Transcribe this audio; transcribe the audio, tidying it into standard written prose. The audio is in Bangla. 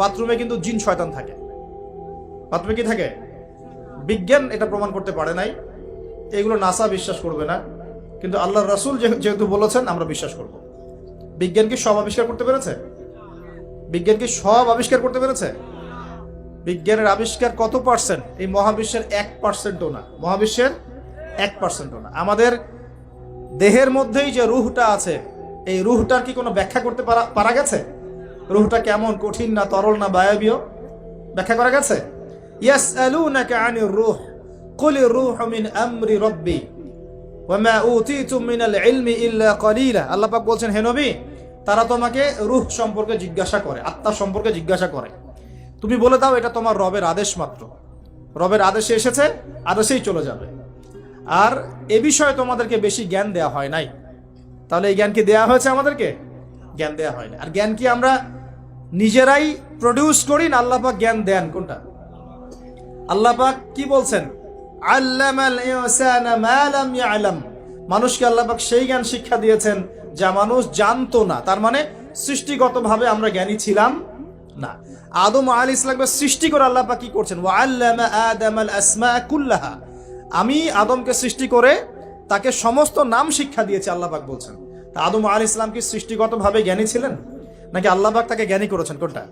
বাথরুমে কিন্তু জিন শয়তান থাকে। বাথরুমে কি থাকে? বিজ্ঞান এটা প্রমাণ করতে পারে নাই, এগুলো নাসা বিশ্বাস করবে না, কিন্তু আল্লাহর রাসূল যেহেতু বলেছেন আমরা বিশ্বাস করব। বিজ্ঞান কি সব আবিষ্কার করতে পেরেছে? বিজ্ঞান কি সব আবিষ্কার করতে পেরেছে? বিজ্ঞানের আবিষ্কার কত পার্সেন্ট? এই মহাবিশ্বের 1%ও না। মহাবিশ্বের 1%ও না। আমাদের দেহের মধ্যেই যে রুহটা আছে, এই রুহটার কি কোনো ব্যাখ্যা করতে পারা গেছে? রুহটা কেমন, কঠিন না তরল না বায়বীয়, ব্যাখ্যা করা গেছে? ইয়াসআলুনাকা আনির রূহ কুলির রূহু মিন আমরি রাব্বি ওয়া মা উতীতুম মিনাল ইলমি ইল্লা কলিলা। আল্লাহ পাক বলছেন, হে নবী, তারা তোমাকে রূহ সম্পর্কে জিজ্ঞাসা করে, আত্মা সম্পর্কে জিজ্ঞাসা করে, তুমি বলে দাও এটা তোমার রবের আদেশ মাত্র। রবের আদেশে এসেছে, আদেশেই চলে যাবে। আর এ বিষয়ে তোমাদেরকে বেশি জ্ঞান দেয়া হয় নাই। তাহলে এই জ্ঞান কি দেয়া হয়েছে আমাদেরকে? জ্ঞান দেয়া হয় না। আর জ্ঞান কি আমরা নিজেরাই প্রডিউস করি না আল্লাহ পাক জ্ঞান দেন? কোনটা? আল্লাহ পাক কি বলছেন? আল্লামাল ইনসানা মা লাম ইয়ালাম। মানুষকে আল্লাহ পাক সেই জ্ঞান শিক্ষা দিয়েছেন যা মানুষ জানতো না। তার মানে সৃষ্টিগতভাবে আমরা জ্ঞানী ছিলাম না। আদম আলাইহিস সালামকে সৃষ্টি করে আল্লাহ পাক কি করছেন? ওয়া আল্লামা আদামাল আসমা কুল্লাহা। আমি আদমকে সৃষ্টি করে তাকে সমস্ত নাম শিক্ষা দিয়েছি, আল্লাহ পাক বলছেন। তা আদম আলাইহিস সালাম কি সৃষ্টিগতভাবে জ্ঞানী ছিলেন, নাকি আল্লাহ পাক তাকে জ্ঞানী করেছেন? কোনটা?